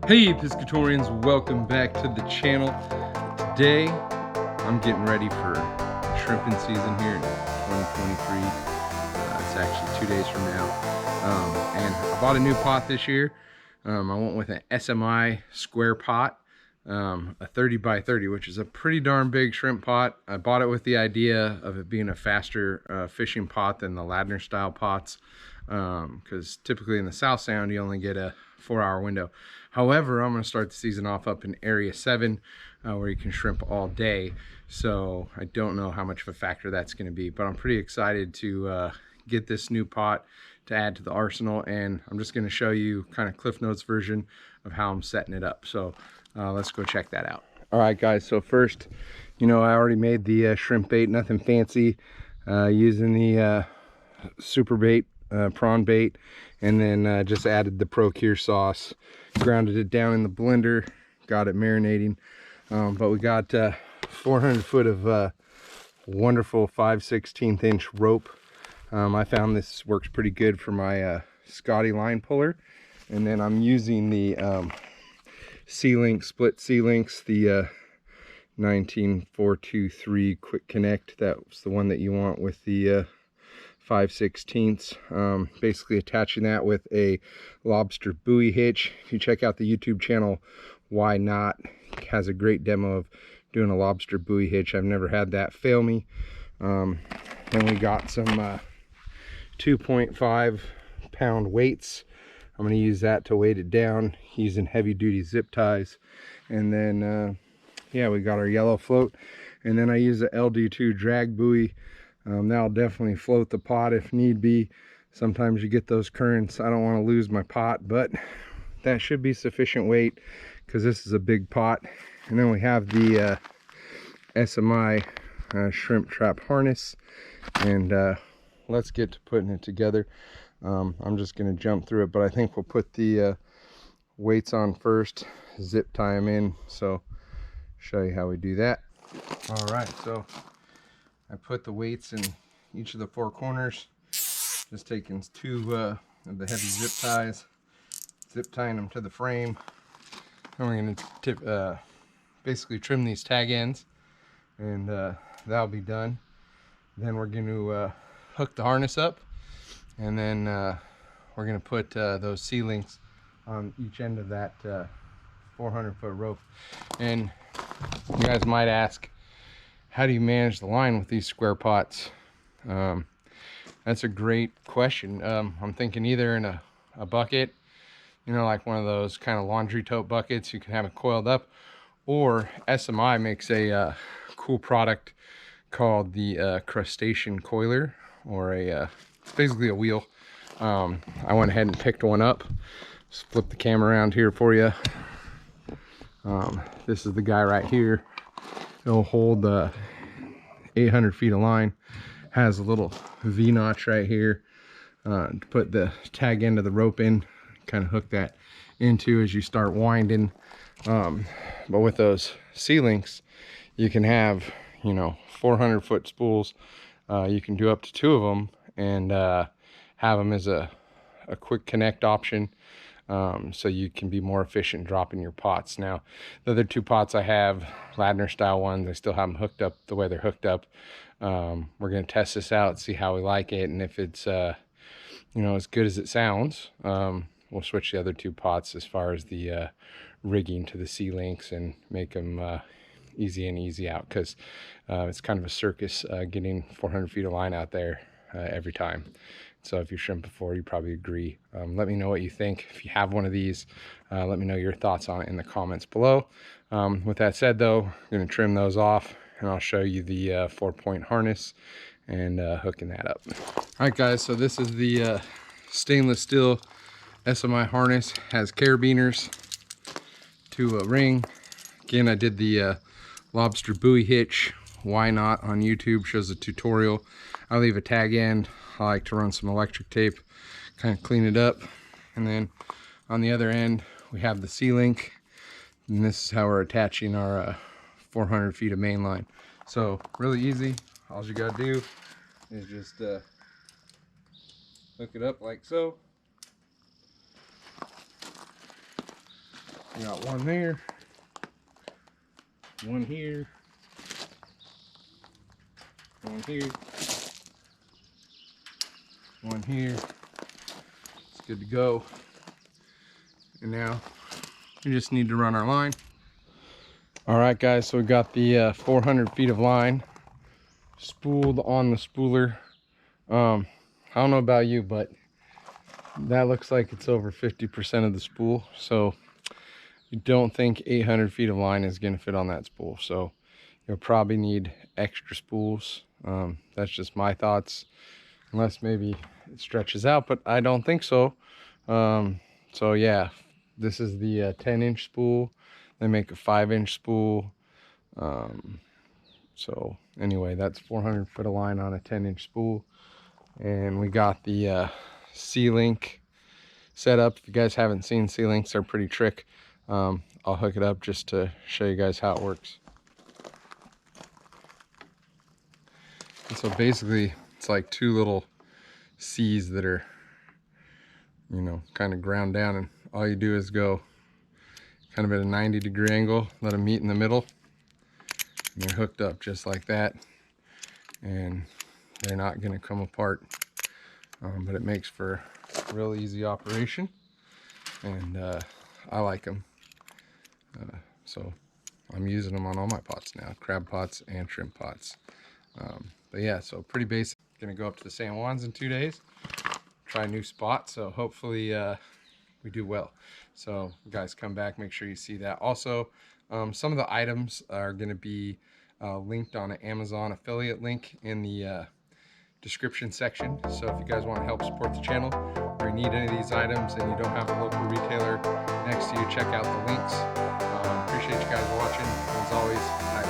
Hey Piscatorians, welcome back to the channel. Today, I'm getting ready for shrimping season here in 2023. It's actually 2 days from now. And I bought a new pot this year. I went with an SMI square pot, a 30 by 30, which is a pretty darn big shrimp pot. I bought it with the idea of it being a faster fishing pot than the Ladner style pots, because typically in the South Sound, you only get a 4-hour window. However, I'm going to start the season off up in Area 7, where you can shrimp all day. So I don't know how much of a factor that's going to be, but I'm pretty excited to get this new pot to add to the arsenal. And I'm just going to show you kind of Cliff Notes version of how I'm setting it up. So let's go check that out. All right, guys. So first, I already made the shrimp bait, nothing fancy, using the super bait, prawn bait, and then just added the Procure sauce, grounded it down in the blender, got it marinating. But we got 400 foot of wonderful 5/16 inch rope. I found this works pretty good for my Scotty line puller. And then I'm using the C-Link, split C-Links, the 19423 quick connect. That's the one that you want with the 5/16. Basically attaching that with a lobster buoy hitch. If you check out the YouTube channel WhyKnot, has a great demo of doing a lobster buoy hitch. I've never had that fail me. Then we got some 2.5 pound weights. I'm going to use that to weight it down using heavy duty zip ties. And then yeah, we got our yellow float, and then I use the LD2 Drag Buoy. That'll definitely float the pot if need be. Sometimes you get those currents. I don't want to lose my pot, but that should be sufficient weight because this is a big pot. And then we have the SMI shrimp trap harness, and let's get to putting it together. I'm just going to jump through it, but I think we'll put the weights on first, zip tie them in. So show you how we do that. All right, so I put the weights in each of the 4 corners, just taking 2 of the heavy zip ties, zip tying them to the frame. And we're going to basically trim these tag ends, and that'll be done. Then we're going to hook the harness up, and then we're going to put those C-Links on each end of that 400 foot rope. And you guys might ask, how do you manage the line with these square pots? That's a great question. I'm thinking either in a bucket, like one of those kind of laundry tote buckets, you can have it coiled up, or SMI makes a cool product called the crustacean coiler, or it's basically a wheel. I went ahead and picked one up. Just flip the camera around here for you. This is the guy right here. It'll hold 800 feet of line. Has a little V notch right here to put the tag end of the rope in, kind of hook that into as you start winding. But with those C-Links, you can have 400 foot spools. You can do up to 2 of them and have them as a quick connect option. So you can be more efficient dropping your pots. Now, the other 2 pots I have, Ladner style ones, I still have them hooked up the way they're hooked up. We're going to test this out, see how we like it, and if it's as good as it sounds, we'll switch the other 2 pots as far as the rigging to the C-Links and make them easy in, easy out, because it's kind of a circus getting 400 feet of line out there every time. So if you shrimp before, you probably agree. Let me know what you think. If you have one of these, let me know your thoughts on it in the comments below. With that said, though, I'm going to trim those off, and I'll show you the 4-point harness and hooking that up. All right, guys, so this is the stainless steel SMI harness. Has carabiners to a ring. Again, I did the lobster buoy hitch. WhyKnot on YouTube shows a tutorial. I leave a tag end. I like to run some electric tape, kind of clean it up. And then on the other end, we have the C-Link. And this is how we're attaching our 400 feet of main line. So really easy. All you gotta do is just hook it up like so. We got one there, one here, one here, one here. It's good to go. And now we just need to run our line. All right, guys, so we got the 400 feet of line spooled on the spooler. I don't know about you, but that looks like it's over 50% of the spool. So you don't think 800 feet of line is going to fit on that spool. So you'll probably need extra spools. That's just my thoughts, unless maybe it stretches out, but I don't think so. So yeah, this is the 10-inch spool. They make a 5-inch spool. So anyway, that's 400 foot of line on a 10-inch spool. And we got the C-link set up. If you guys haven't seen C-links, they're pretty trick. I'll hook it up just to show you guys how it works. And so basically, it's like two little C's that are, you know, kind of ground down, and all you do is go kind of at a 90-degree angle, let them meet in the middle, and they're hooked up just like that, and they're not going to come apart. But it makes for a real easy operation, and I like them. So I'm using them on all my pots now, crab pots and shrimp pots. But yeah, so pretty basic. Gonna go up to the San Juans in 2 days, try a new spot, so hopefully we do well. So guys, come back, make sure you see that. Also, some of the items are gonna be linked on an Amazon affiliate link in the description section. So if you guys want to help support the channel, or you need any of these items and you don't have a local retailer next to you, check out the links. Appreciate you guys watching. As always,